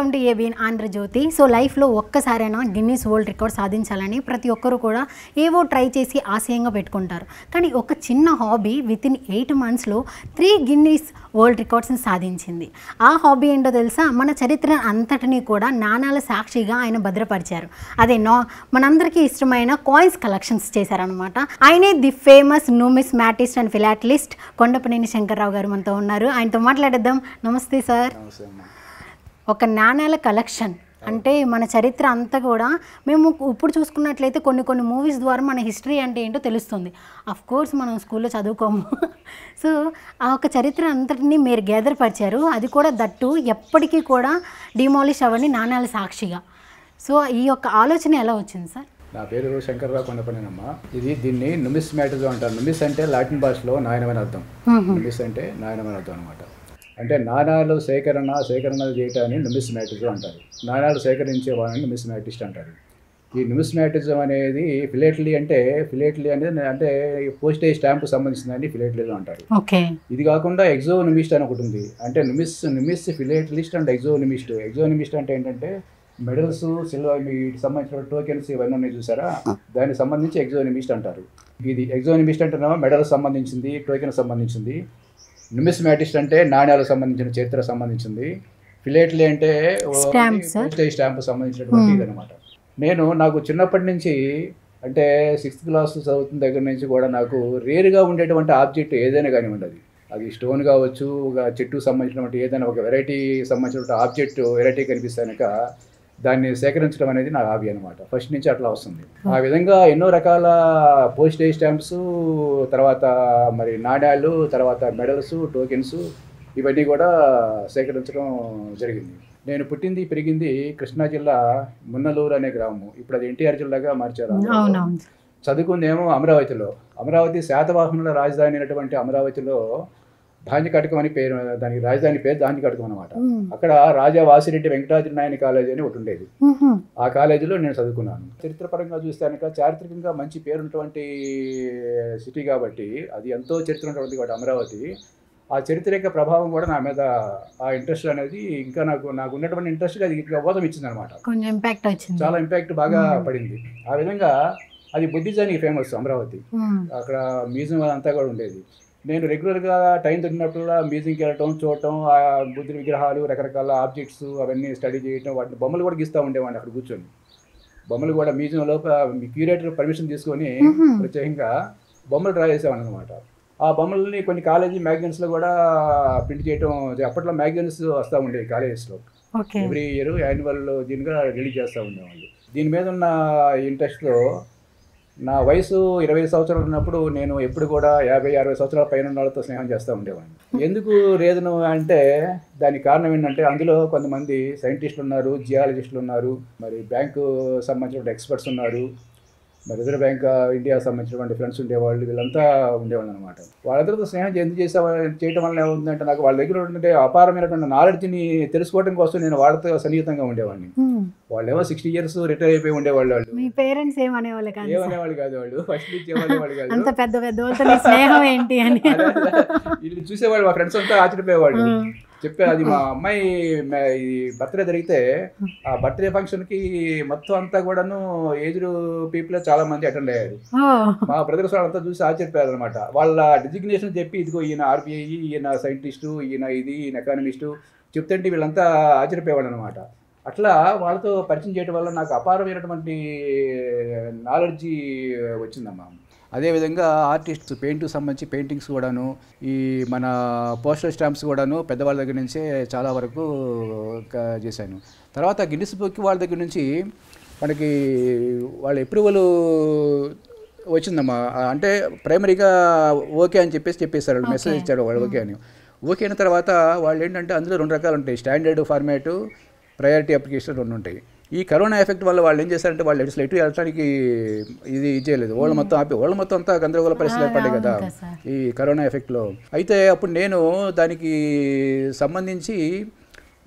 Welcome to ABN Andhrajyothy. So లైఫ్లో ఒక్కసారైనా Guinness world record సాధించాలని ప్రతి ఒక్కరు కూడా ఏవో ట్రై చేసి ఆశయంగా పెట్టుకుంటారు. కానీ ఒక చిన్న హాబీ వితిన్ 8 monthsలో 3 గిన్నీస్ వరల్డ్ రికార్డ్స్ని సాధించింది. ఆ హాబీ ఏంటో తెలుసా? మన చరిత్ర అంతటినీ కూడా నాణాల సాక్షిగా ఆయన భద్రపరిచారు. అదే మనందరికీ ఇష్టమైన కాయిన్స్ కలెక్షన్స్ చేశారనమాట. ఆయనే the famous numismatist and philatelist Kondapaneni Shankar Rao గారు మనతో ఉన్నారు. ఆయనతో మాట్లాడేద్దాం. నమస్తే సార్. ఒక నాణాల కలెక్షన్ అంటే మన చరిత్ర అంతా కూడా మేము ఇప్పుడు చూసుకున్నట్లయితే కొన్ని మూవీస్ ద్వారా మన హిస్టరీ అంటే ఏంటో తెలుస్తుంది. అఫ్ కోర్స్ మనం స్కూల్లో చదువుకోము. సో ఆ ఒక చరిత్ర అంతటిని మీరు గ్యాదర్ పరిచారు. అది కూడా దట్టు ఎప్పటికీ కూడా డిమాలిష్ అవ్వని నాణాల సాక్షిగా. సో ఈ యొక్క ఆలోచన ఎలా వచ్చింది సార్? నా పేరు శంకర్రావు కొండపనేనమ్మ. దీన్ని నుమిస్మాటిజం అంటారు. నుమిస్ అంటే లాటిన్ భాషలో నాయనమని అర్థం. నుమిస్ అంటే నాయనమని అర్థం అనమాట. అంటే నాణాలు సేకరణలు చేయటాన్ని నుమిస్మాటిజం అంటారు. నాణాలు సేకరించే వాళ్ళని నుమిస్మాటిస్ట్ అంటారు. ఈ నుమిస్మాటిజం అనేది ఫిలేటలీ అంటే పోస్టేజ్ స్టాంపు సంబంధించిందని ఫిలేటలిజం అంటారు. ఇది కాకుండా ఎగ్జోనిమిస్ట్ అని ఒకటి ఉంది. అంటే నుమిస్ ఫిలేటలిస్ట్ అండ్ ఎగ్జోనిమిస్ట్. ఎగ్జోనిమిస్ట్ అంటే ఏంటంటే మెడల్స్, సిల్వర్, వీటికి సంబంధించిన టోకెన్స్ ఇవన్నీ ఉన్నాయి చూసారా, దానికి సంబంధించి ఎగ్జోనిమిస్ట్ అంటారు. ఇది ఎగ్జోనిమిస్ట్ అంటేనేమో మెడల్స్ సంబంధించింది, టోకెన్ సంబంధించింది. నుమిస్మాటిస్ట్ అంటే నాణ్యాలకు సంబంధించిన చరిత్ర సంబంధించింది. ఫిలేటలీ అంటే పోస్టేజ్ స్టాంపు సంబంధించినటువంటి ఇదనమాట. నాకు చిన్నప్పటి నుంచి అంటే 6th క్లాస్ చదువుతున్న దగ్గర నుంచి కూడా నాకు రేరుగా ఉండేటువంటి ఆబ్జెక్ట్ ఏదైనా కానీ ఉండదు. అది స్టోన్ కావచ్చు, ఒక చెట్టుకు సంబంధించినటువంటి ఏదైనా ఒక వెరైటీ సంబంధించిన ఆబ్జెక్ట్ వెరైటీ కనిపిస్తానక దాన్ని సేకరించడం అనేది నా హాబీ అనమాట. ఫస్ట్ నుంచి అట్లా వస్తుంది. ఆ విధంగా ఎన్నో రకాల పోస్టేజ్ స్టాంప్స్, తర్వాత మరి నాణ్యాలు, తర్వాత మెడల్స్, టోకెన్స్ ఇవన్నీ కూడా సేకరించడం జరిగింది. నేను పుట్టింది పెరిగింది కృష్ణా జిల్లా మున్నలూరు అనే గ్రామం. ఇప్పుడు అది ఎన్టీఆర్ జిల్లాగా మార్చారు. చదువుకుందేమో అమరావతిలో. అమరావతి శాతవాహనుల రాజధాని అయినటువంటి అమరావతిలో ధాన్యకటకం అని పేరు, దానికి రాజధాని పేరు ధాన్యకటకం అనమాట. అక్కడ రాజా వాసిరెడ్డి వెంకటాద్రి నాయని కాలేజీ అని ఒకటి ఉండేది. ఆ కాలేజీలో నేను చదువుకున్నాను. చరిత్రపరంగా చూస్తే చారిత్రకంగా మంచి పేరున్నటువంటి సిటీ కాబట్టి, అది ఎంతో చరిత్ర ఉన్నటువంటి కాబట్టి అమరావతి, ఆ చరిత్ర ప్రభావం కూడా నా మీద ఆ ఇంట్రెస్ట్ అనేది ఇంకా నాకు ఉన్నటువంటి ఇంట్రెస్ట్ అది బోధం ఇచ్చింది అనమాట. చాలా ఇంపాక్ట్ బాగా పడింది. ఆ విధంగా అది బుద్ధిజానికి ఫేమస్ అమరావతి. అక్కడ మ్యూజియం అంతా కూడా ఉండేది. నేను రెగ్యులర్గా టైం దొరికినప్పుడల్లా మ్యూజియంకి వెళ్ళటం, చూడటం, ఆ బుద్ధుడి విగ్రహాలు, రకరకాల ఆబ్జెక్ట్స్ అవన్నీ స్టడీ చేయటం, వాటిని బొమ్మలు కూడా గీస్తూ ఉండేవాడిని. అక్కడ కూర్చొని బొమ్మలు కూడా మ్యూజియంలో క్యూరేటర్ పర్మిషన్ తీసుకొని ప్రత్యేకంగా బొమ్మలు డ్రా చేసేవాడిని అనమాట. ఆ బొమ్మలని కొన్ని కాలేజీ మ్యాగజైన్స్లో కూడా ప్రింట్ చేయటం. అప్పట్లో మ్యాగజైన్స్ వస్తూ ఉండేవి కాలేజెస్లో. ఎవ్రీ ఇయర్ యాన్యువల్ దీనిగా రిలీజ్ చేస్తూ ఉండేవాళ్ళు. దీని మీద ఉన్న ఇంట్రెస్ట్లో నా వయసు 20 సంవత్సరాలు ఉన్నప్పుడు నేను ఎప్పుడు కూడా 50-60 సంవత్సరాల పైన ఉన్న వాళ్ళతో స్నేహం చేస్తూ ఉండేవాడిని. ఎందుకు రీజను అంటే దానికి కారణం ఏంటంటే అందులో కొంతమంది సైంటిస్టులు ఉన్నారు, జియాలజిస్టులు ఉన్నారు, మరి బ్యాంకు సంబంధించిన ఎక్స్పర్ట్స్ ఉన్నారు, మరి రిజర్వ్ బ్యాంక్ ఇండియాకి సంబంధించినటువంటి ఫ్రెండ్స్ ఉండేవాళ్ళు. వీళ్ళంతా ఉండేవాళ్ళు అనమాట. వాళ్ళందరితో స్నేహం చేయడం వల్ల ఏముందంటే నాకు వాళ్ళ దగ్గర ఉండే అపారమైనటువంటి నాలెడ్జ్ని తెలుసుకోవడం కోసం నేను వాళ్ళతో సన్నిహితంగా ఉండేవాడిని. వాళ్ళేమో 60 years రిటైర్ అయిపోయి ఉండేవాళ్ళు. వాళ్ళు మీ పేరెంట్స్ ఏమనేవాళ్ళు కాదు. వాళ్ళు ఫస్ట్ నుంచి ఏమనేవాళ్ళు కాదు. అంత పెద్ద పెద్ద స్నేహం ఏంటి అని వీళ్ళు చూసేవాళ్ళు. మా ఫ్రెండ్స్ అంతా ఆశ్చర్యపోయేవాళ్ళు. అది మా అమ్మాయి బర్త్డే జరిగితే ఆ బర్త్డే ఫంక్షన్కి మొత్తం అంతా కూడాను ఏజ్డ్ పీపుల్ చాలా మంది అటెండ్ అయ్యారు. మా బ్రదర్స్ వాళ్ళంతా చూసి ఆశ్చర్యపోయారు అనమాట. వాళ్ళ డిజిగ్నేషన్ చెప్పి ఇదిగో ఈయన RBI, ఈయన సైంటిస్టు, ఈయన ఎకానమిస్టు చెప్తుంటే వీళ్ళంతా ఆశ్చర్యపోయేవాళ్ళు అనమాట. అట్లా వాళ్ళతో పరిచయం చేయడం వల్ల నాకు అపారమైనటువంటి నాలెడ్జి వచ్చిందమ్మా. అదేవిధంగా ఆర్టిస్ట్స్ సంబంధించి పెయింటింగ్స్ కూడాను, ఈ మన పోస్టల్ స్టాంప్స్ కూడాను పెద్దవాళ్ళ దగ్గర నుంచే చాలా వరకు చేశాను. తర్వాత గిన్నిస్ బుక్ వాళ్ళ దగ్గర నుంచి మనకి వాళ్ళ అప్రూవల్ వచ్చిందమ్మా. అంటే ప్రైమరీగా ఓకే అని చెప్పేసారు వాళ్ళు, మెసేజ్ ఇచ్చారు వాళ్ళు ఓకే అని. ఓకే అయిన తర్వాత వాళ్ళు ఏంటంటే అందులో 2 రకాలు ఉంటాయి. స్టాండర్డ్ ఫార్మాటు, ప్రయారిటీ అప్లికేషన్ 2 ఉంటాయి. ఈ కరోనా ఎఫెక్ట్ వల్ల వాళ్ళు ఏం చేశారంటే వాళ్ళు ఎటు వెళ్ళడానికి ఇది చేయలేదు. వాళ్ళ మొత్తం అంతా గందరగోళ పరిస్థితులు ఏర్పడ్డాయి కదా ఈ కరోనా ఎఫెక్ట్లో. అయితే అప్పుడు నేను దానికి సంబంధించి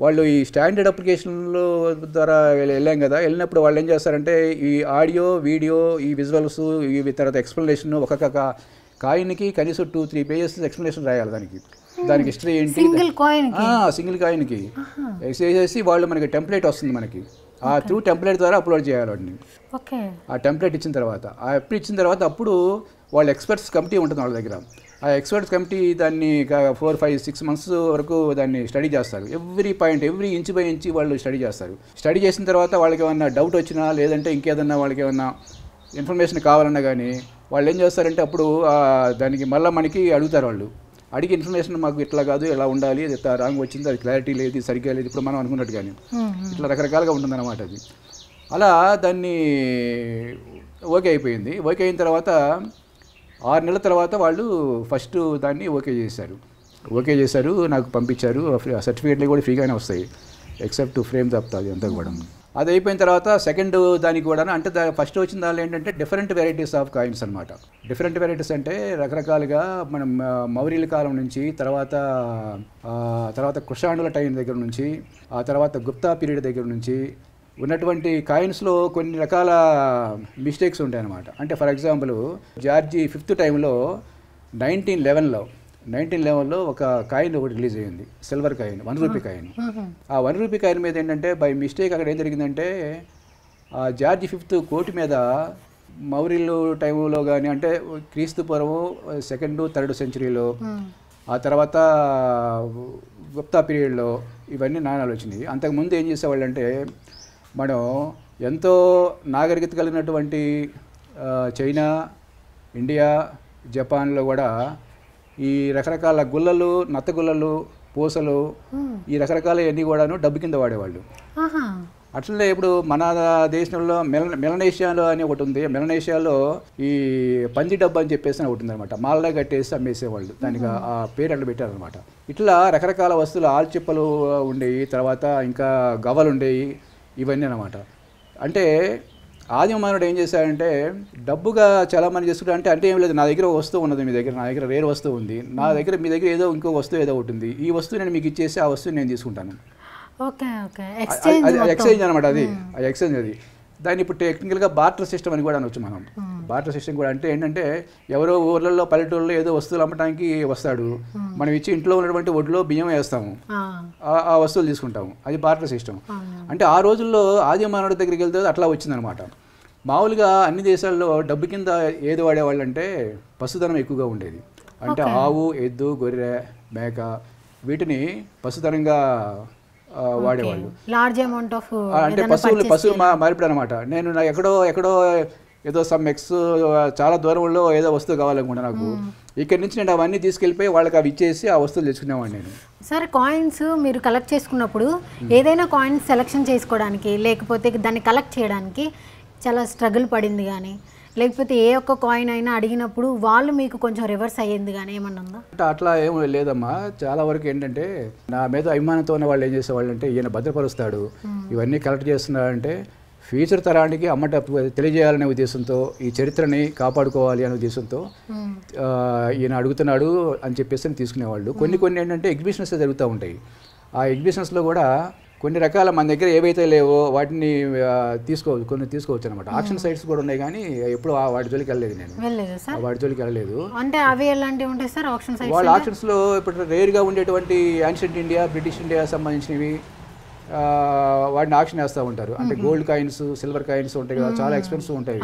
వాళ్ళు ఈ స్టాండర్డ్ అప్లికేషన్లో ద్వారా వెళ్ళాం కదా. వెళ్ళినప్పుడు వాళ్ళు ఏం చేస్తారంటే ఈ ఆడియో, వీడియో, ఈ విజువల్స్, ఈ తర్వాత ఎక్స్ప్లెనేషన్, ఒక్కొక్క కాయిన్కి కనీసం 2-3 pages ఎక్స్ప్లెనేషన్ రాయాలి దానికి. దానికి హిస్టరీ ఏంటి, సింగిల్ కాయిన్కి వేసేసి వాళ్ళు మనకి టెంప్లెట్ వస్తుంది మనకి, ఆ త్రూ టెంప్లెట్ ద్వారా అప్లోడ్ చేయాలి వాటిని. ఆ టెంప్లెట్ ఇచ్చిన తర్వాత అప్పుడు వాళ్ళ ఎక్స్పర్ట్స్ కమిటీ ఉంటుంది వాళ్ళ దగ్గర. ఆ ఎక్స్పర్ట్స్ కమిటీ దాన్ని 4, 5, 6 months వరకు దాన్ని స్టడీ చేస్తారు. Every point, every inch by inch వాళ్ళు స్టడీ చేస్తారు. స్టడీ చేసిన తర్వాత వాళ్ళకి ఏమన్నా డౌట్ వచ్చినా, లేదంటే ఇంకేదన్నా వాళ్ళకి ఏమన్నా ఇన్ఫర్మేషన్ కావాలన్నా కానీ వాళ్ళు ఏం చేస్తారంటే అప్పుడు దానికి మళ్ళీ మనకి అడుగుతారు. వాళ్ళు అడిగి ఇన్ఫర్మేషన్ మాకు ఇట్లా కాదు, ఎలా ఉండాలి, అది రాంగ్ వచ్చింది, అది క్లారిటీ లేదు, సరిగ్గా లేదు, ఇప్పుడు మనం అనుకున్నట్టు కానీ ఇట్లా రకరకాలుగా ఉంటుందన్నమాట అది. అలా దాన్ని ఓకే అయిపోయింది. ఓకే అయిన తర్వాత 6 నెలల తర్వాత వాళ్ళు ఫస్ట్ దాన్ని ఓకే చేశారు, నాకు పంపించారు. సర్టిఫికేట్లు కూడా ఫ్రీగానే వస్తాయి, ఎక్సెప్ట్ ఫ్రేమ్ తప్పుతుంది అంతా కూడా. అది అయిపోయిన తర్వాత సెకండ్ దానికి కూడా అంటే ఫస్ట్ వచ్చిన దానిలో ఏంటంటే డిఫరెంట్ వెరైటీస్ ఆఫ్ కాయిన్స్ అనమాట. డిఫరెంట్ వెరైటీస్ అంటే రకరకాలుగా మనం మౌర్యుల కాలం నుంచి, తర్వాత కుషాణుల టైం దగ్గర నుంచి, ఆ తర్వాత గుప్తా పీరియడ్ దగ్గర నుంచి ఉన్నటువంటి కాయిన్స్లో కొన్ని రకాల మిస్టేక్స్ ఉంటాయన్నమాట. అంటే ఫర్ ఎగ్జాంపుల్ జార్జి 5th టైంలో 1911లో ఒక కాయిన్ ఒకటి రిలీజ్ అయ్యింది, సిల్వర్ కాయిన్, 1 రూపీ కాయిన్. ఆ 1 రూపీ కాయిన్ మీద ఏంటంటే బై మిస్టేక్ అక్కడ ఏం జరిగిందంటే జార్జి 5th కోటి మీద మౌర్యులు టైంలో కానీ, అంటే క్రీస్తు పూర్వం 2nd, 3rd centuryలో, ఆ తర్వాత గుప్తా పీరియడ్లో ఇవన్నీ నాణాలు వచ్చినాయి. అంతకుముందు ఏం చేసేవాళ్ళు అంటే మనం ఎంతో నాగరికత కలిగినటువంటి చైనా, ఇండియా, జపాన్లో కూడా ఈ రకరకాల గుల్లలు, నత్త గుల్లలు, పూసలు, ఈ రకరకాలవన్నీ కూడాను డబ్బు కింద వాడేవాళ్ళు. అట్లనే ఇప్పుడు మన దేశంలో మెలనేషియాలో అని ఒకటి ఉంది. మెలనేషియాలో ఈ పంది డబ్బు అని చెప్పేసి ఒకటి ఉందన్నమాట. మాలగా కట్టేసి అమ్మేసేవాళ్ళు, దానికి ఆ పేరు అట్లా పెట్టారనమాట. ఇట్లా రకరకాల వస్తువులు, ఆల్చిప్పలు ఉండేవి, తర్వాత ఇంకా గవ్వలు ఉండేవి, ఇవన్నీ అన్నమాట. అంటే ఆదిమ మానవుడు ఏం చేశాడంటే డబ్బుగా చాలామంది చేసుకుంటా అంటే ఏం లేదు, నా దగ్గర వస్తువు ఉన్నది, మీ దగ్గర, నా దగ్గర రేర్ వస్తువు ఉంది, నా దగ్గర మీ దగ్గర ఏదో ఇంకో వస్తువు ఏదో ఉంటుంది, ఈ వస్తువు నేను మీకు ఇచ్చేసి ఆ వస్తువు నేను తీసుకుంటాను. ఎక్స్చేంజ్ అనమాట. అది ఎక్స్చేంజ్. అది దాన్ని ఇప్పుడు టెక్నికల్గా బార్టర్ సిస్టమ్ అని కూడా అనొచ్చు మనం. బార్టర్ సిస్టమ్ కూడా అంటే ఏంటంటే ఎవరో ఊర్లలో, పల్లెటూళ్ళలో ఏదో వస్తువులు అమ్మటానికి వస్తాడు, మనం ఇచ్చి ఇంట్లో ఉన్నటువంటి ఒడ్లో బియ్యం వేస్తాము, ఆ వస్తువులు తీసుకుంటాము. అది బార్టర్ సిస్టమ్. అంటే ఆ రోజుల్లో ఆది మానవుడి దగ్గరికి వెళ్తే అట్లా వచ్చిందనమాట. మామూలుగా అన్ని దేశాల్లో డబ్బు కింద ఏది వాడేవాళ్ళు అంటే పశుధనం ఎక్కువగా ఉండేది. అంటే ఆవు, ఎద్దు, గొర్రె, మేక, వీటిని పశుధనంగా వాడేవాళ్ళు. లార్జ్ అమౌంట్ ఆఫ్ అంటే పశువులు మార్పిడి అనమాట. నేను ఎక్కడో ఏదో సమ్ చాలా దూరంలో ఏదో వస్తువు కావాలనుకుంటా, నాకు ఇక్కడి నుంచి నేను అవన్నీ తీసుకెళ్ళిపోయి వాళ్ళకి అవి ఇచ్చేసి ఆ వస్తువులు తెచ్చుకునేవాడిని నేను. సరే, కాయిన్స్ మీరు కలెక్ట్ చేసుకున్నప్పుడు ఏదైనా కాయిన్స్ సెలెక్షన్ చేసుకోవడానికి, లేకపోతే దాన్ని కలెక్ట్ చేయడానికి చాలా స్ట్రగుల్ పడింది కానీ, లేకపోతే ఏ ఒక్క కాయిన్ అయినా అడిగినప్పుడు వాళ్ళు మీకు కొంచెం రివర్స్ అయ్యింది కానీ ఏమన్నా ఉందా? అట్లా ఏం లేదమ్మా. చాలా వరకు ఏంటంటే నా మీద అభిమానంతో ఉన్న వాళ్ళు ఏం చేసేవాళ్ళు అంటే ఈయన భద్రపరుస్తాడు, ఇవన్నీ కలెక్ట్ చేస్తున్నాడంటే ఫ్యూచర్ తరానికి అమ్మట తెలియజేయాలనే ఉద్దేశంతో, ఈ చరిత్రని కాపాడుకోవాలి అనే ఉద్దేశంతో ఈయన అడుగుతున్నాడు అని చెప్పేసి తీసుకునేవాళ్ళు. కొన్ని ఏంటంటే ఎగ్జిబిషన్స్ జరుగుతూ ఉంటాయి. ఆ ఎగ్జిబిషన్స్లో కూడా కొన్ని రకాల మన దగ్గర ఏవైతే లేవో వాటిని తీసుకోవచ్చు అనమాట. ఆక్షన్ సైట్స్ కూడా ఉన్నాయి, కానీ ఎప్పుడు వాటి జోలికి వెళ్ళలేదు నేను. వాటి జోలికి వెళ్ళలేదు. అంటే అవి ఎలాంటివి ఉంటాయి సార్ ఆక్షన్ సైట్స్? వాళ్ళ ఆక్షన్స్లో ఇప్పుడు రేర్గా ఉండేటువంటి యాన్షియంట్ ఇండియా, బ్రిటిష్ ఇండియా సంబంధించినవి వాటిని ఆక్షన్ వేస్తూ ఉంటారు. అంటే గోల్డ్ కాయిన్స్, సిల్వర్ కాయిన్స్ ఉంటాయి కదా, చాలా ఎక్స్పెన్సివ్ ఉంటాయి.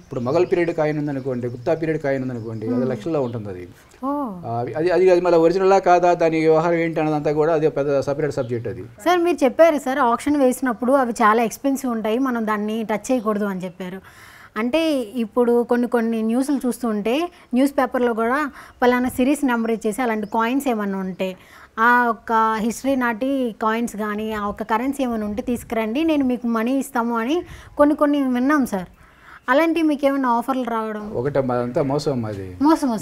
ఇప్పుడు మొఘల్ పీరియడ్ కాయిన్ ఉందనుకోండి, గుప్తా పీరియడ్ కాయిన్ ఉందనుకోండి, అది లక్షల్లో ఉంటుంది. అది మళ్ళీ ఒరిజినలా కాదా, దాని వ్యవహారం ఏంటి అన్నదంతా కూడా అది పెద్ద సపరేట్ సబ్జెక్ట్. అది సార్ మీరు చెప్పారు సార్, ఆక్షన్ వేసినప్పుడు అవి చాలా ఎక్స్పెన్సివ్ ఉంటాయి, మనం దాన్ని టచ్ చేయకూడదు అని చెప్పారు. అంటే ఇప్పుడు కొన్ని న్యూస్లు చూస్తుంటే న్యూస్ పేపర్లో కూడా పలానా సిరీస్ నెంబర్ ఇచ్చేసి అలాంటి కాయిన్స్ ఏమన్నా ఉంటే, ఆ ఒక్క హిస్టరీ నాటి కాయిన్స్ కానీ, ఆ ఒక్క కరెన్సీ ఏమైనా ఉంటే తీసుకురండి, నేను మీకు మనీ ఇస్తాము అని కొన్ని విన్నాం సార్. అలాంటివి మీకు ఏమైనా ఆఫర్లు రావడం? ఒకటే అదంతా మోసం. అది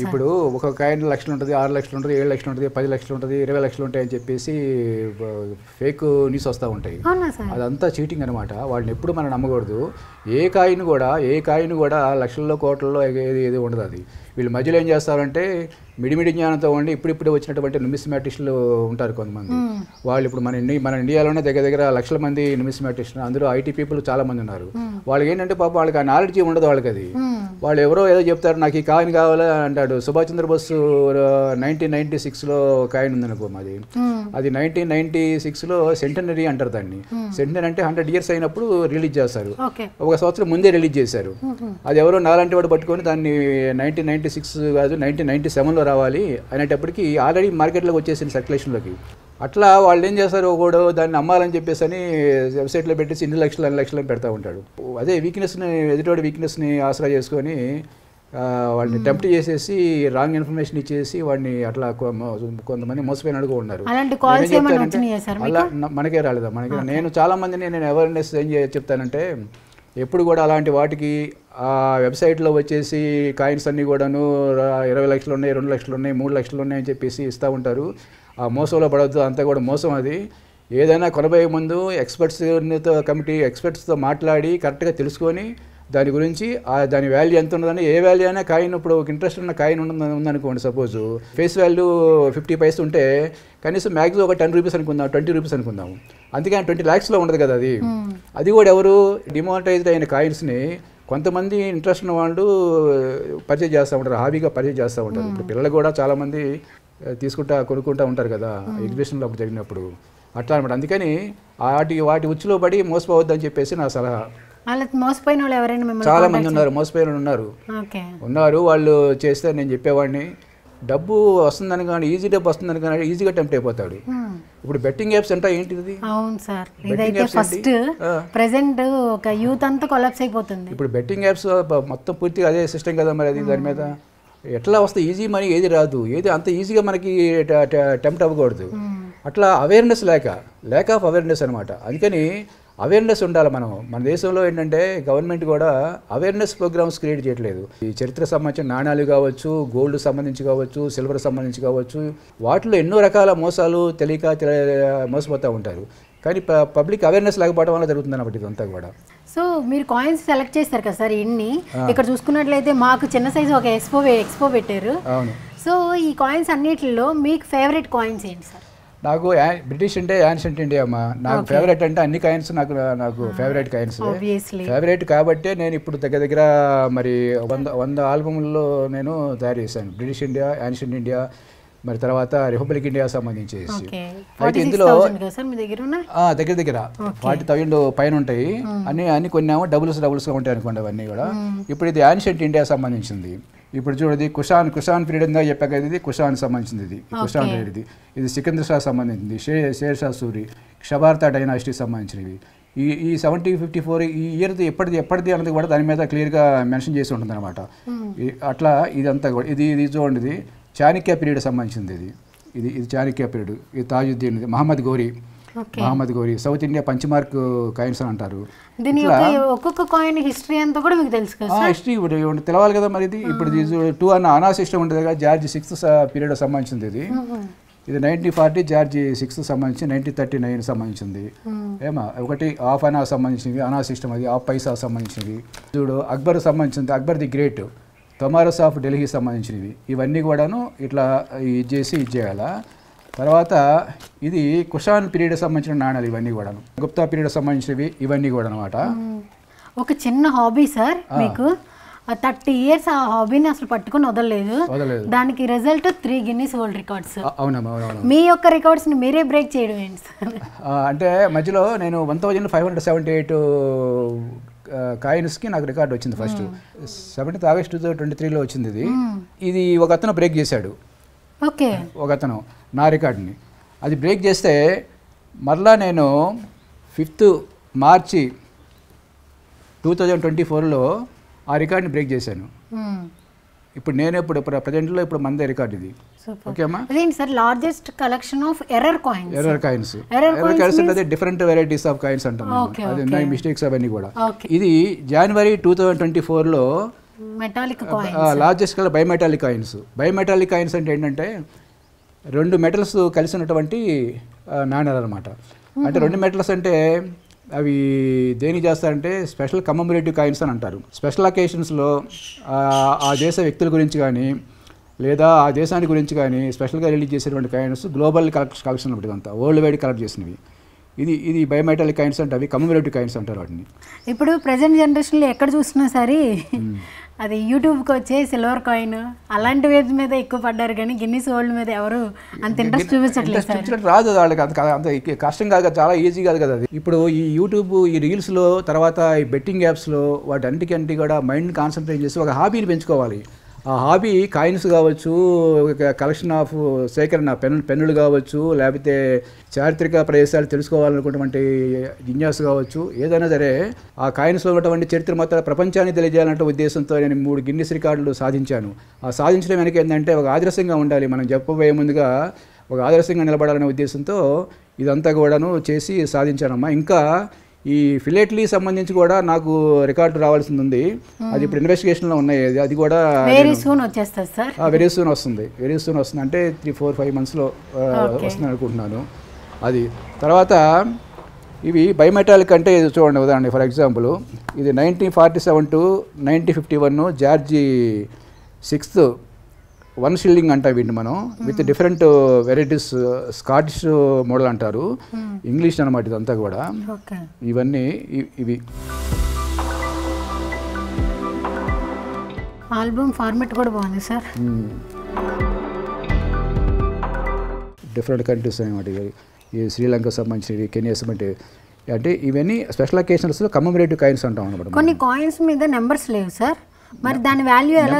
ఇప్పుడు ఒక కాయిన్ లక్షలు ఉంటుంది, 6 లక్షలు ఉంటుంది, 7 లక్షలు ఉంటుంది, 10 లక్షలు ఉంటుంది, 20 లక్షలు ఉంటాయి అని చెప్పేసి ఫేక్ న్యూస్ వస్తూ ఉంటాయి. అదంతా చీటింగ్ అనమాట. వాళ్ళని ఎప్పుడు మనం నమ్మకూడదు. ఏ కాయిన్ కూడా లక్షల్లో, కోట్లలో ఏది ఉండదు. అది వీళ్ళు మధ్యలో ఏం చేస్తారంటే మిడిమిడి జ్ఞానంతో ఉండి ఇప్పుడిప్పుడే వచ్చినటువంటి న్యూమిస్మాటిస్టులు ఉంటారు కొంతమంది. వాళ్ళు ఇప్పుడు మన ఇండియాలోనే దగ్గర లక్షల మంది న్యూమిస్మాటిస్టులు, అందులో ఐటీ పీపుల్ చాలా మంది ఉన్నారు. వాళ్ళకి ఏంటంటే పాపం వాళ్ళకి ఆ నాలెడ్జ్ ఉండదు వాళ్ళకి. అది వాళ్ళు ఎవరో ఏదో చెప్తారు, నాకు ఈ కాయిన్ కావాలా అంటాడు. సుభాష్ చంద్రబోస్ 1996లో కాయిన్ ఉందనుకో మాది, అది 1996లో సెంటనరీ అంటారు దాన్ని. సెంటనరీ అంటే 100 years అయినప్పుడు రిలీజ్ చేస్తారు. ఒక సంవత్సరం ముందే రిలీజ్ చేశారు. అది ఎవరో నాలాంటి వాడు పట్టుకొని దాన్ని 1996 కాదు 1997లో రావాలి అనేటప్పటికి ఆల్రెడీ మార్కెట్లోకి వచ్చేసింది సర్క్యులేషన్లోకి. అట్లా వాళ్ళు ఏం చేస్తారు, ఒకడు దాన్ని అమ్మాలని చెప్పేసి అని వెబ్సైట్లో పెట్టేసి ఇన్ని లక్షలు పెడతా ఉంటాడు. అదే వీక్నెస్ని, ఎదుటివాడి వీక్నెస్ని ఆసరా చేసుకొని వాడిని టెంప్ట్ చేసేసి రాంగ్ ఇన్ఫర్మేషన్ ఇచ్చేసి వాడిని అట్లా కొంతమంది మోసపోయిన అడుగు ఉన్నారు. అలా మనకే రాలేదా? నేను చాలా మందిని నేను అవేర్నెస్ ఏం చెప్తానంటే, ఎప్పుడు కూడా అలాంటి వాటికి ఆ వెబ్సైట్లో వచ్చేసి కాయిన్స్ అన్నీ కూడాను 20 లక్షలు ఉన్నాయి, 2 లక్షలు ఉన్నాయి, 3 లక్షలు ఉన్నాయి అని చెప్పేసి ఇస్తూ ఉంటారు. ఆ మోసంలో పడవద్దు, అంతా కూడా మోసం. అది ఏదైనా కొనబోయే ముందు ఎక్స్పర్ట్స్తో మాట్లాడి కరెక్ట్గా తెలుసుకొని దాని గురించి దాని వాల్యూ ఎంత ఉన్నదని, ఏ వాల్యూ అయినా కాయిన్ ఇప్పుడు ఒక ఇంట్రెస్ట్ ఉన్న కాయిన్ ఉందనుకోండి, సపోజ్ ఫేస్ వాల్యూ 50 పైసలు ఉంటే కనీసం మ్యాక్సిమం ఒక 10 రూపీస్ అనుకుందాం, 20 రూపీస్ అనుకుందాము. అందుకని 20 lakhsలో ఉండదు కదా అది. అది కూడా ఎవరు డిమానిటైజ్డ్ అయిన కాయిన్స్ని కొంతమంది ఇంట్రెస్ట్ ఉన్న వాళ్ళు పర్చేజ్ చేస్తూ ఉంటారు, హాబీగా పర్చేజ్ చేస్తూ ఉంటారు. ఇప్పుడు పిల్లలు కూడా చాలామంది కొనుక్కుంటూ ఉంటారు కదా ఎగ్జిబిషన్లో అప్పుడు జరిగినప్పుడు, అట్లా అనమాట. అందుకని వాటి ఉచ్చులో పడి మోసపోవద్దని చెప్పేసి నా సలహా. చాలా మంది ఉన్నారు, మోసపోయిన ఉన్నారు. వాళ్ళు చేస్తే నేను చెప్పేవాడిని, డబ్బు వస్తుందని కానీ, ఈజీ డబ్బు వస్తుందని కానీ ఈజీగా టెంప్ట్ అయిపోతాడు. ఇప్పుడు బెట్టింగ్ యాప్స్ అంటే ఏంటిది? అవును సార్, ఇదైతే ఫస్ట్ ప్రెజెంట్ ఒక యూత్ అంతా కొలాప్స్ అయిపోతుంది. ఇప్పుడు బెట్టింగ్ యాప్స్ మొత్తం పూర్తిగా అదే సిస్టమ్ కదా మరి. అది దాని మీద ఎట్లా వస్తే ఈజీ మనీ ఏది రాదు, ఏది అంత ఈజీగా మనకి టెంప్ట్ అవ్వకూడదు. అట్లా అవేర్నెస్ ల్యాక్ ఆఫ్ అవేర్నెస్ అనమాట. అందుకని అవేర్నెస్ ఉండాలి. మన దేశంలో ఏంటంటే గవర్నమెంట్ కూడా అవేర్నెస్ ప్రోగ్రామ్స్ క్రియేట్ చేయట్లేదు. ఈ చరిత్ర సంబంధించిన నాణ్యాలు కావచ్చు, గోల్డ్ సంబంధించి కావచ్చు, సిల్వర్ సంబంధించి కావచ్చు, వాటిలో ఎన్నో రకాల మోసాలు తెలియక మోసపోతూ ఉంటారు. కానీ పబ్లిక్ అవేర్నెస్ లేకపోవడం వల్ల జరుగుతుంది అన్నమాట ఇదంతా కూడా. సో మీరు కాయిన్స్ సెలెక్ట్ చేస్తారు కదా సార్, ఇన్ని ఇక్కడ చూసుకున్నట్లయితే మాకు చిన్న సైజు ఒక ఎక్స్పో పెట్టారు. అవును. సో ఈ కాయిన్స్ అన్నిటిలో మీకు ఫేవరెట్ కాయిన్స్ ఏంటి సార్? నాకు బ్రిటిష్ అంటే యాన్షియంట్ ఇండియా అమ్మా. నాకు ఫేవరెట్ అంటే అన్ని కాయిన్స్ నాకు ఫేవరెట్ కాయిన్స్. ఫేవరెట్ కాబట్టే నేను ఇప్పుడు దగ్గర మరి 100 ఆల్బమ్లలో నేను తయారు చేశాను. బ్రిటిష్ ఇండియా, యాన్షియంట్ ఇండియా, మరి తర్వాత రిపబ్లిక్ ఇండియా సంబంధించేసి. అయితే ఇందులో దగ్గర 40,000 పైన ఉంటాయి. అన్ని కొన్నామో డబుల్స్గా ఉంటాయి అనుకోండి అవన్నీ కూడా. ఇప్పుడు ఇది యాన్షియంట్ ఇండియా సంబంధించింది. ఇప్పుడు చూడది కుషాన్ పీరియడ్ ఉందా చెప్పాక, ఇది కుషాన్ సంబంధించింది. ఇది కుషాన్ పీరియడ్. ఇది సికందర్ షా సంబంధించింది, షేర్ షా సూరి, క్షబార్తా డైనాసిటీ సంబంధించినవి. ఈ 1754 ఈ ఇయర్ ఎప్పటిది అన్నది కూడా దాని మీద క్లియర్గా మెన్షన్ చేసి ఉంటుంది అనమాట. అట్లా ఇదంతా కూడా ఇది చూడండి, ఇది చాణక్య పీరియడ్ సంబంధించింది. ఇది చాణక్య పీరియడ్. ఇది Tajuddin, Mohammed Ghori, south India punch mark coins అని అంటారు. ఒక్కొక్క కాయిన్ హిస్టరీ అంతా కూడా మీకు తెలుసు కదా? హిస్టరీ తెలవాలి కదా మరి. ఇది ఇప్పుడు 2 అన్న అనా సిస్టమ్ ఉంటుంది కదా, జార్జ్ 6th పీరియడ్ సంబంధించింది. ఇది 1940 జార్జ్ 6th సంబంధించి, 1939 సంబంధించింది. ఒకటి హాఫ్ అనా సంబంధించింది, అనా సిస్టమ్. అది హాఫ్ పైసా సంబంధించింది. చూడు అక్బర్ సంబంధించింది, Akbar the great, Tomaras of Delhi సంబంధించినవి. ఇవన్నీ కూడాను ఇట్లా ఇది చేయాలా. తర్వాత ఇది కుషాన్ పీరియడ్ సంబంధించిన నాణాలు, ఇవన్నీ కూడా గుప్తా పీరియడ్ సంబంధించినవి, ఇవన్నీ కూడా అనమాట. ఒక చిన్న హాబీ సార్ మీకు, 30 years ఆ హాబీని అసలు పట్టుకుని వదలలేదు. దానికి రిజల్ట్ 3 Guinness World Records. అవునమ్మా. మీ యొక్క రికార్డ్స్ని మీరే బ్రేక్ చేయడం ఏంటి సార్? అంటే మధ్యలో నేను 1578 కాయిన్స్కి నాకు రికార్డు వచ్చింది. ఫస్ట్ 17th August 2023లో వచ్చింది. ఇది ఒక అతను బ్రేక్ చేశాడు. ఓకే. ఒక అతను నా రికార్డుని అది బ్రేక్ చేస్తే మరలా నేను 5th March 2024లో ఆ రికార్డ్ని బ్రేక్ చేశాను. ఇప్పుడు నేను ప్రజెంట్లో ఇప్పుడు మందే రికార్డ్ ఇది. ఓకే అమ్మా. అదేంటి sir largest collection of error coins అంటే డిఫరెంట్ వెరైటీస్ ఆఫ్ కాయిన్స్ అంటాం. అది మిస్టేక్స్ అవన్నీ కూడా. ఇది January 2024లో largest colour bimetallic coins. Bimetallic coins అంటే ఏంటంటే 2 మెటల్స్ కలిసి ఉన్నటువంటి నాణ్యాలు అనమాట. అంటే 2 మెటల్స్ అంటే అవి దేనికి చేస్తారంటే స్పెషల్ కమమరేటివ్ కాయిన్స్ అని అంటారు. స్పెషల్ అకేషన్స్లో ఆ దేశ వ్యక్తుల గురించి కానీ లేదా ఆ దేశానికి గురించి కానీ స్పెషల్గా రిలీజ్ చేసేటువంటి కాయిన్స్ గ్లోబల్ కలెక్షన్ ఒకటి అంతా వరల్డ్ వైడ్ కలెక్ట్ చేసినవి. ఇది బయోమెటాలిక్ కాయిన్స్ అంటే అవి కమమరేటివ్ కాయిన్స్ అంటారు వాటిని. ఇప్పుడు ప్రజెంట్ జనరేషన్లో ఎక్కడ చూసినా సరే అది యూట్యూబ్కి వచ్చే సిల్వర్ కాయిన్ అలాంటి వేటి మీద ఎక్కువ పడ్డారు, కానీ గిన్నిస్ వరల్డ్ మీద ఎవరు అంత ఇంట్రెస్ట్ చూపించట్లేదు సార్. రాదు వాళ్ళకి, అంత కష్టం కాదు కదా, చాలా ఈజీ కాదు కదా అది. ఇప్పుడు ఈ యూట్యూబ్, ఈ రీల్స్లో, తర్వాత ఈ బెట్టింగ్ యాప్స్లో వాటి అంటికి కూడా మైండ్ కాన్సన్ట్రేట్ చేసి ఒక హాబీని పెంచుకోవాలి. ఆ హాబీ కాయిన్స్ కావచ్చు, కలెక్షన్ ఆఫ్ సేకరణ పెన్నులు కావచ్చు, లేకపోతే చారిత్రక ప్రదేశాలు తెలుసుకోవాలనుకున్నటువంటి జిజ్ఞాస కావచ్చు, ఏదైనా సరే ఆ కాయిన్స్లో ఉన్నటువంటి చరిత్ర మొత్తం ప్రపంచాన్ని తెలియజేయాలంటే ఉద్దేశంతో నేను 3 గిన్నిస్ రికార్డులు సాధించాను. ఆ సాధించడం వెనక ఏంటంటే ఒక ఆదర్శంగా ఉండాలి, మనం చెప్పబోయే ముందుగా ఒక ఆదర్శంగా నిలబడాలనే ఉద్దేశంతో ఇదంతా కూడాను చేసి సాధించానమ్మా. ఇంకా ఈ ఫిలేట్లీ సంబంధించి కూడా నాకు రికార్డు రావాల్సింది ఉంది, అది ఇప్పుడు ఇన్వెస్టిగేషన్లో ఉన్నాయి. అది కూడా వెరీ సూన్ వచ్చేస్తుంది సార్. వెరీ సూన్ వస్తుంది అంటే 3-4-5 మంత్స్లో వస్తుంది అనుకుంటున్నాను. అది తర్వాత ఇవి బయోమెటాలిక్ అంటే ఇది చూడండి, ఉదాహరణ ఫర్ ఎగ్జాంపుల్ ఇది 1947 to 1951 జార్జి 6th 1 shilling అంటారు వీటిని మనం, with different varieties. Scottish model అంటారు, ఇంగ్లీష్ అనమాట ఇదంతా కూడా. ఇవన్నీ ఇవి ఆల్బమ్ ఫార్మాట్ కూడా బాగుంది సార్. డిఫరెంట్ కంట్రీస్ అనమాట ఇవి, ఈ శ్రీలంక సంబంధించినవి, కెన్యా సంబంధించి. అంటే ఇవన్నీ స్పెషల్ అకేషన్స్లో కమమరేటివ్ కాయిన్స్ అంటాం అనమాట. కొన్ని కాయిన్స్ మీద నెంబర్స్ లేవు సార్, మరి దాని వాల్యూ ఎలా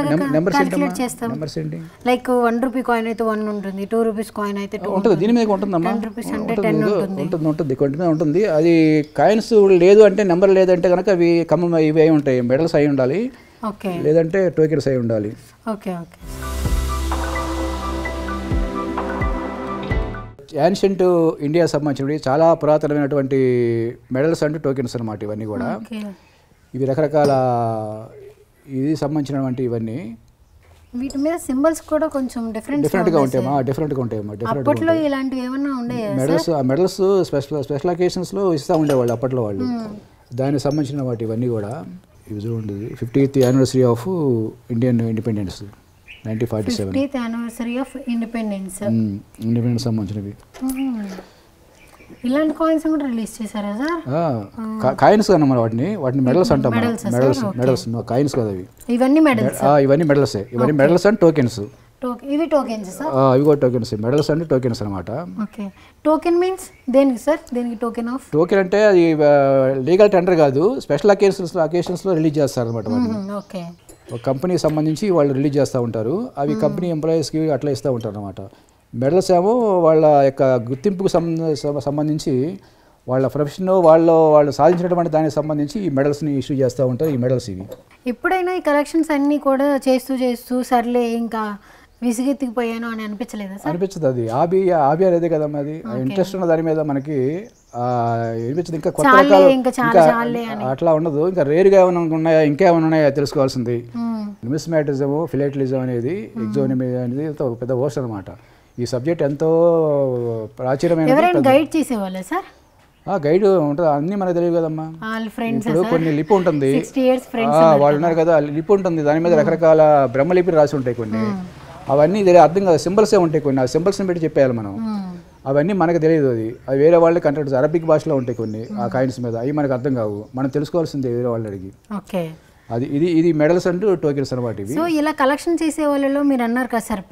క్యాలిక్యులేట్ చేస్తాం? లైక్ 1 రూపీ కాయిన్ అయితే 1 ఉంటుంది, 2 రూపీస్ కాయిన్ అయితే 2 ఉంటుంది, దీని మీద ఉంటుందమ్మా. 10 రూపీస్ అంటే 10 ఉంటుంది, కొంటి మీద ఉంటుంది. అది కాయిన్స్ లేదు అంటే, నెంబర్ లేదంటే కనుక అవి ఇవి అయి ఉంటాయి, మెడల్స్ అయి ఉండాలి, లేదంటే టోకెన్స్ అయి ఉండాలి. యాన్షియంట్ ఇండియా సంబంధించినవి చాలా పురాతనమైనటువంటి మెడల్స్ అంటే టోకెన్స్ అనమాట. ఇవన్నీ కూడా ఇవి రకరకాల ఇది సంబంధించినటువంటి ఇవన్నీ. వీటి మీద సింబల్స్ కూడా కొంచెం డిఫరెంట్గా ఉంటాయమ్మా. అప్పట్లో ఇలాంటివి ఏమన్నా ఉండేవా? మెడల్స్ స్పెషల్ అకేషన్స్లో ఇస్తూ ఉండేవాళ్ళు అప్పట్లో వాళ్ళు, దానికి సంబంధించిన వాటి ఇవన్నీ కూడా. ఇవి చూడండి, 50th anniversary of Indian independence 1947. 50th anniversary of independence సంబంధించినవి. ఇలాంటి కాయిన్స్ కూడా రిలీజ్ చేశారా సార్? కాయిన్స్ అన్నమాట, వాటిని మెడల్స్ అంటాం. మెడల్స్ కాయిన్స్ కదా ఇవి. ఇవన్నీ మెడల్స్ ఇవన్నీ మెడల్స్ అండ్ టోకెన్స్. ఇవి టోకెన్స్ సార్? ఇవి కూడా టోకెన్స్, మెడల్స్ అండ్ టోకెన్స్ అనమాట. ఓకే, టోకెన్ మీన్స్ దేనికి సార్? దేనికి టోకెన్ ఆఫ్? టోకెన్ అంటే అది లీగల్ టెండర్ కాదు, స్పెషల్ అకేషన్స్లో రిలీజ్ చేస్తారు అనమాట. ఓకే, ఒక కంపెనీకి సంబంధించి వాళ్ళు రిలీజ్ చేస్తూ ఉంటారు, అవి కంపెనీ ఎంప్లాయీస్కి అట్లా ఇస్తూ ఉంటారు అనమాట. మెడల్స్ ఏమో వాళ్ళ యొక్క గుర్తింపుకు సంబంధించి, వాళ్ళ ప్రొఫెషన్ వాళ్ళు సాధించినటువంటి దానికి సంబంధించి ఈ మెడల్స్ని ఇష్యూ చేస్తూ ఉంటారు. ఈ మెడల్స్ ఇవి. ఎప్పుడైనా ఈ కలెక్షన్స్ అన్నీ కూడా చేస్తూ సర్లే ఇంకా విసిగెత్తికిపోయాను అని అనిపించలేదా సార్? అనిపించదు, అది హాబీ అనేది కదమ్మా. అది ఇంట్రెస్ట్ ఉన్న దాని మీద మనకి అనిపించదు. ఇంకా కొత్త రకాలు అట్లా ఉండదు. ఇంకా రేరుగా ఏమైనా ఉన్నాయా, ఇంకా ఏమైనా ఉన్నాయా తెలుసుకోవాల్సింది. న్యూమిస్మాటిజం, ఫిలేటలిజం అనేది, ఎగ్జోనమీ అనేది పెద్ద వర్స్ అనమాట. ఈ సబ్జెక్ట్ ఎంతో ప్రాచీనమైన. Guide చేసేవాళ్ళ sir? గైడ్ ఉంటుంది, అన్నీ మనకు తెలియదు కదమ్మా. ఇప్పుడు కొన్ని లిపి ఉంటుంది, వాళ్ళు ఉన్నారు కదా, లిపి ఉంటుంది, దాని మీద రకరకాల బ్రహ్మలిపి రాసి ఉంటాయి కొన్ని. అవన్నీ అర్థం కాదు, సింబల్సే ఉంటాయి కొన్ని, ఆ సింబల్స్ని పెట్టి చెప్పేయాలి మనం. అవన్నీ మనకు తెలియదు, అది వేరే వాళ్ళకి కంట్రోల్. అరబిక్ భాషలో ఉంటాయి కొన్ని ఆ కాయిన్స్ మీద, అవి మనకు అర్థం కావు, మనం తెలుసుకోవాల్సిందే వేరే వాళ్ళని అడిగి. అది ఇది మెడల్స్ అంటూ టోకెన్స్ అనమాట ఇవి. సో ఇలా కలెక్షన్ చేసే వాళ్ళలో మీరు అన్నారు కదా సార్,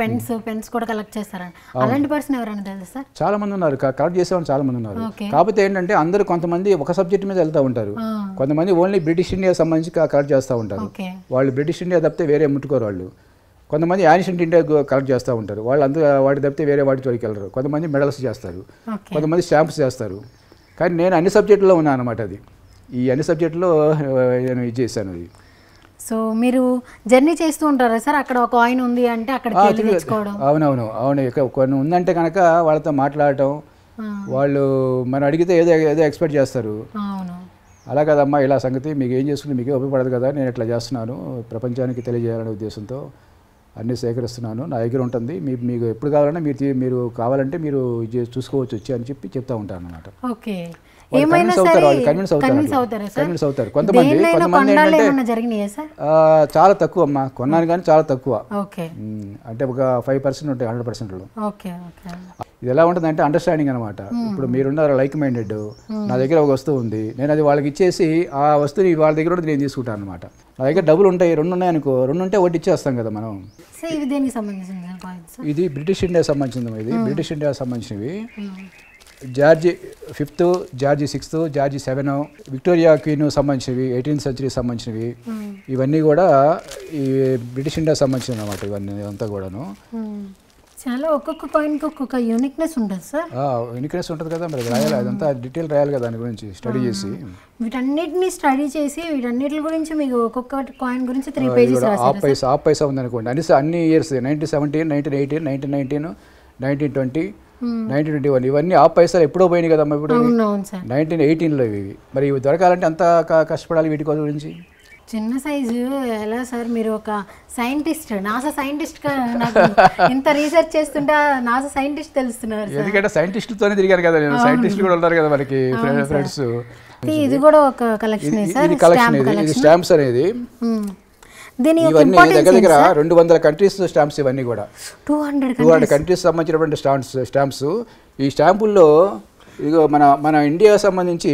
పెన్స్ కూడా కలెక్ట్ చేస్తారని, అలాంటి పర్సన్ ఎవరైనా తెలుసా సార్? చాలా మంది ఉన్నారు, కలెక్ట్ చేసేవాళ్ళు చాలా మంది ఉన్నారు. కాకపోతే ఏంటంటే అందరూ కొంతమంది ఒక సబ్జెక్ట్ మీద వెళ్తూ ఉంటారు, కొంతమంది ఓన్లీ బ్రిటిష్ ఇండియా సంబంధించి కలెక్ట్ చేస్తూ ఉంటారు. వాళ్ళు బ్రిటిష్ ఇండియా తప్పితే వేరే ముట్టుకోరు వాళ్ళు. కొంతమంది యాన్షియంట్ ఇండియా కలెక్ట్ చేస్తూ ఉంటారు, వాళ్ళు అందరూ వాటి తప్పితే వేరే వాటి చోరికి వెళ్ళరు. కొంతమంది మెడల్స్ చేస్తారు, కొంతమంది స్టాంప్స్ చేస్తారు. కానీ నేను అన్ని సబ్జెక్టులో ఉన్నాను అనమాట. అది ఈ అన్ని సబ్జెక్టులో నేను ఇది చేశాను. అది సో మీరు జర్నీ చేస్తూ ఉంటారా సార్? అక్కడ ఒక కాయిన్ ఉంది అంటే అక్కడ తెచ్చుకోవడం? అవును, కొన్ని ఉందంటే కనుక వాళ్ళతో మాట్లాడటం, వాళ్ళు మనం అడిగితే ఏదో ఎక్స్పెక్ట్ చేస్తారు. అలా కదమ్మా, ఇలా సంగతి మీకు ఏం చేసుకుంటే మీకే ఉపయోగపడదు కదా, నేను ఇట్లా చేస్తున్నాను ప్రపంచానికి తెలియజేయాలనే ఉద్దేశంతో అన్నీ సేకరిస్తున్నాను, నా దగ్గర ఉంటుంది, మీకు ఎప్పుడు కావాలన్నా మీరు కావాలంటే మీరు చూసుకోవచ్చు వచ్చి అని చెప్తా ఉంటాను అన్నమాట. ఓకే, కన్విన్స్ అవుతారు. కొంతమంది ఏంటంటే చాలా తక్కువ అమ్మా, కొన్నాను కానీ చాలా తక్కువ, అంటే ఒక 5% ఉంటాయి 100%లో. ఇది ఎలా ఉంటుంది అంటే అండర్స్టాండింగ్ అనమాట. ఇప్పుడు మీరున్నారు లైక్ మైండెడ్, నా దగ్గర ఒక వస్తువు ఉంది, నేను అది వాళ్ళకి ఇచ్చేసి ఆ వస్తువుని వాళ్ళ దగ్గర ఉంటే నేను తీసుకుంటాను అనమాట. నా దగ్గర డబ్బులు ఉంటాయి, 2 ఉన్నాయి అనుకో, 2 ఉంటే ఒకటి ఇచ్చేస్తాం కదా మనం. ఇది బ్రిటిష్ ఇండియా సంబంధించింది, ఇది బ్రిటిష్ ఇండియా సంబంధించినవి. George 5th, George 6th, George 7, Victoria queen సంబంధించినవి, 18th century సంబంధించినవి. ఇవన్నీ కూడా ఈ బ్రిటిష్ ఇండియా సంబంధించిన అనమాట. ఇవన్నీ అంతా కూడాను చాలా ఒక్కొక్క కాయిన్కి ఒక్కొక్క యూనిక్నెస్ ఉంటుంది సార్. యూనిక్నెస్ ఉంటుంది కదా, మరి రాయాలి, అదంతా డీటెయిల్ రాయాలి కదా, దాని గురించి స్టడీ చేసి వీటన్నిటిని స్టడీ చేసి వీటన్నిటి గురించి మీకు ఒక్కొక్క కాయిన్ గురించి 3 pages రాశారు. హాఫ్ పైసా ఉందనుకోండి, అన్ని ఇయర్స్ 1917, 1918, 1919, 1920, 1921 ఇవన్నీ హాఫ్ పైసలు ఎప్పుడో పోయినాయి కదమ్మా. ఇప్పుడు 1918లో ఇవి. మరి ఇవి దొరకాలంటే అంత కష్టపడాలి వీటి గురించి. చిన్న సైజు ఎలా సార్, మీరు ఒక సైంటిస్ట్, నాసా సైంటిస్ట్గా నాకు ఇంత రీసెర్చ్ చేస్తుంటే నాసా సైంటిస్ట్ తెలుస్తున్నారు. ఎందుకంటే సైంటిస్టులతోనే తిరిగాను కదా నేను, సైంటిస్టులు కూడా ఉన్నారు కదా మనకి ఫ్రెండ్స్. ఇది కూడా ఒక కలెక్షన్ సార్, ఇది స్టాంప్స్ అనేది. ఇవన్నీ దగ్గర 200 కంట్రీస్ స్టాంప్స్, ఇవన్నీ కూడా 200 కంట్రీస్ సంబంధించినటువంటి స్టాంప్స్. ఈ స్టాంపుల్లో ఇదిగో మన ఇండియా సంబంధించి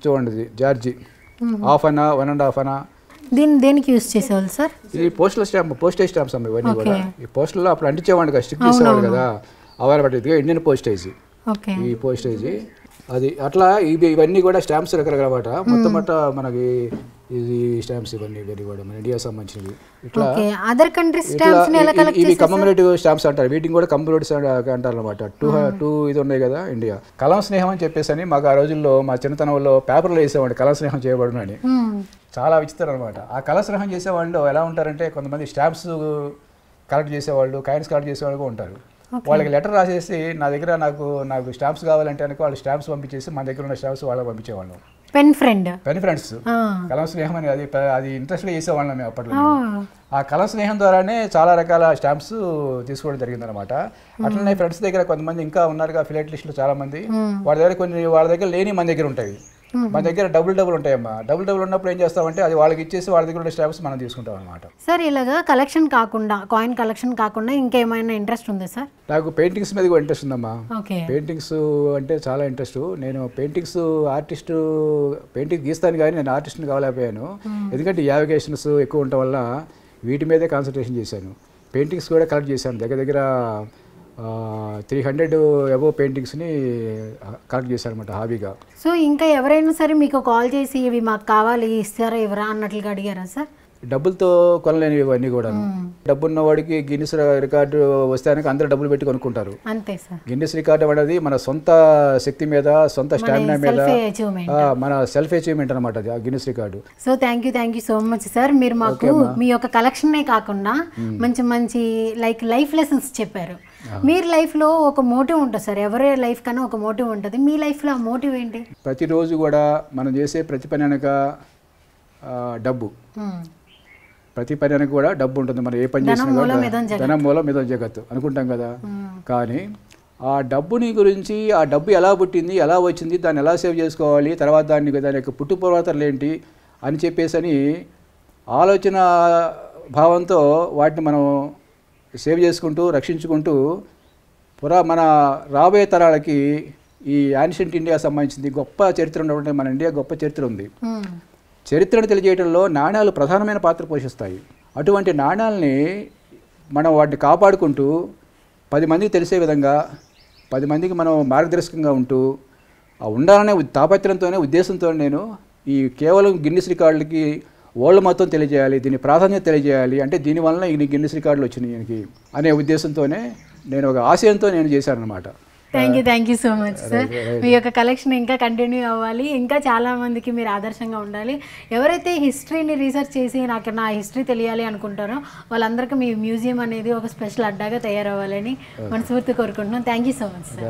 చూడండి, జార్జి 1/2 అనా 1.5 అనా. దేనికి యూజ్ చేసేవాళ్ళు సార్? ఇది పోస్టేజ్ స్టాంప్స్ అమ్మ. ఇవన్నీ కూడా ఈ పోస్టల్లో అప్పుడు అంటించేవాడు కదా, స్టిక్ చేసేవాడు కదా, అవైలబుల్ పట్టేది ఇండియన్ పోస్టేజ్. ఈ పోస్టేజ్ అది అట్లా ఇవన్నీ కూడా స్టాంప్స్ రకరకాల మొత్తం మనకి ఇది స్టాంప్స్ ఇవన్నీ కూడా మన ఇండియా సంబంధించినవి. ఇట్లా అదర్ కంట్రీస్ స్టాంప్స్ ని ఎలా కలెక్ట్ చేస్తారు? ఇవి కమమరేటివ్ స్టాంప్స్ అంటారు, వీటిని కూడా కమమరేటివ్ అంటారు అనమాట. 2 ఇది ఉన్నాయి కదా ఇండియా. కలం స్నేహం అని చెప్పేసి అని మాకు ఆ రోజుల్లో మా చిన్నతనంలో పేపర్లో వేసేవాడు కలం స్నేహం చేయబడును అని. చాలా విచిత్రం అనమాట. ఆ కలం స్నేహం చేసేవాళ్ళు ఎలా ఉంటారంటే, కొంతమంది స్టాంప్స్ కలెక్ట్ చేసేవాళ్ళు, కాయిన్స్ కలెక్ట్ చేసేవాళ్ళు కూడా ఉంటారు. వాళ్ళకి లెటర్ రాసేసి నా దగ్గర నాకు స్టాంప్స్ కావాలంటే అనుకో, వాళ్ళు స్టాంప్స్ పంపించేసి మన దగ్గర ఉన్న స్టాంప్స్ వాళ్ళకి పంపించేవాళ్ళం. పెన్ ఫ్రెండ్స్ కలం స్నేహం అని అది ఇంట్రెస్ట్గా చేసేవాళ్ళం మేము అప్పట్లో. ఆ కలం స్నేహం ద్వారానే చాలా రకాల స్టాంప్స్ తీసుకోవడం జరిగింది అనమాట. అట్లనే ఫ్రెండ్స్ దగ్గర కొంతమంది ఇంకా ఉన్నారుగా ఫిలెటలిస్టులు చాలా మంది, వాళ్ళ దగ్గర లేని మన దగ్గర ఉంటాయి. మన దగ్గర డబుల్ ఉంటాయమ్మా. డబుల్ ఉన్నప్పుడు ఏం చేస్తామంటే అది వాళ్ళకి ఇచ్చేసి వాళ్ళ దగ్గర ఉండే స్టాంప్స్ మనం తీసుకుంటాం అనమాట. సార్ ఇలాగా కలెక్షన్ కాకుండా, కాయిన్ కలెక్షన్ కాకుండా ఇంకేమైనా ఇంట్రెస్ట్ ఉందా సార్? నాకు పెయింటింగ్స్ మీద కూడా ఇంట్రెస్ట్ ఉందమ్మా. పెయింటింగ్స్ అంటే చాలా ఇంట్రెస్ట్. నేను పెయింటింగ్ గీస్తాను కానీ నేను ఆర్టిస్ట్ని కావలేకపోయాను. ఎందుకంటే యావిగేషన్స్ ఎక్కువ ఉండటం వల్ల వీటి మీదే కాన్సన్ట్రేషన్ చేశాను. పెయింటింగ్స్ కూడా కలెక్ట్ చేశాను, దగ్గర 300 అబోవ్ పెయింటింగ్స్ని కలెక్ట్ చేశాను అనమాట హాబీగా. సో ఇంకా ఎవరైనా సరే మీకు కాల్ చేసి ఇవి మాకు కావాలి ఇస్తారా ఇవ్వరా అన్నట్లుగా అడిగారా సార్? డబ్బులతో కొనలేనివి ఇవన్నీ కూడా. డబ్బున్న వాడికి గిన్నిస్ రికార్డు వస్తే అందరూ డబ్బులు పెట్టి కొనుక్కుంటారు. అంతే సార్. గిన్నిస్ రికార్డు అనేది మన సొంత శక్తి మీద, సొంత స్టామినా మీద, మన సెల్ఫ్ అచీవ్మెంట్ అనమాట అది Guinness record. So thank you so much sir. మీరు మాకు మీ యొక్క కలెక్షనే కాకుండా మంచి లైఫ్ లెసన్స్ చెప్పారు. మీరు లైఫ్లో ఒక మోటివ్ ఉంటుంది సార్, ఎవరి లైఫ్ కన్నా ఒక మోటివ్ ఉంటుంది. మీ లైఫ్లో ఆ మోటివ్ ఏంటి? ప్రతిరోజు కూడా మనం చేసే ప్రతి పని వెనక డబ్బు, ప్రతి పని వెనక కూడా డబ్బు ఉంటుంది. మనం ఏ పని చేసినా ధనం మూలం మిదం జగత్తు అనుకుంటాం కదా. కానీ ఆ డబ్బుని గురించి, ఆ డబ్బు ఎలా పుట్టింది, ఎలా వచ్చింది, దాన్ని ఎలా సేవ్ చేసుకోవాలి, తర్వాత దాని యొక్క పుట్టుపూర్వతలు ఏంటి అని చెప్పేసి ఆలోచన భావంతో వాటిని మనం సేవ్ చేసుకుంటూ రక్షించుకుంటూ మన రాబోయే తరాలకి ఈ యాన్షియంట్ ఇండియా సంబంధించింది గొప్ప చరిత్ర ఉన్నటువంటి మన ఇండియా గొప్ప చరిత్ర ఉంది. చరిత్రను తెలియజేయడంలో నాణ్యాలు ప్రధానమైన పాత్ర పోషిస్తాయి. అటువంటి నాణ్యాలని మనం వాటిని కాపాడుకుంటూ 10 మందికి తెలిసే విధంగా, 10 మందికి మనం మార్గదర్శకంగా ఉంటూ ఉండాలనే తాపత్రయంతోనే, ఉద్దేశంతో నేను ఈ కేవలం గిన్నిస్ రికార్డులకి వరల్డ్ మొత్తం తెలియజేయాలి, దీని ప్రాధాన్యత తెలియజేయాలి, అంటే దీనివల్ల ఈ గిన్నిస్ రికార్డులు వచ్చినాయి అనే ఉద్దేశంతోనే, నేను ఒక ఆశయంతో నేను చేశాను అనమాట. Thank you so much sir. మీ యొక్క కలెక్షన్ ఇంకా కంటిన్యూ అవ్వాలి, ఇంకా చాలామందికి మీరు ఆదర్శంగా ఉండాలి. ఎవరైతే హిస్టరీని రీసెర్చ్ చేసి నా హిస్టరీ తెలియాలి అనుకుంటారో వాళ్ళందరికీ మీ మ్యూజియం అనేది ఒక స్పెషల్ అడ్డాగా తయారవ్వాలని మనస్ఫూర్తి కోరుకుంటున్నాం. Thank you so much sir.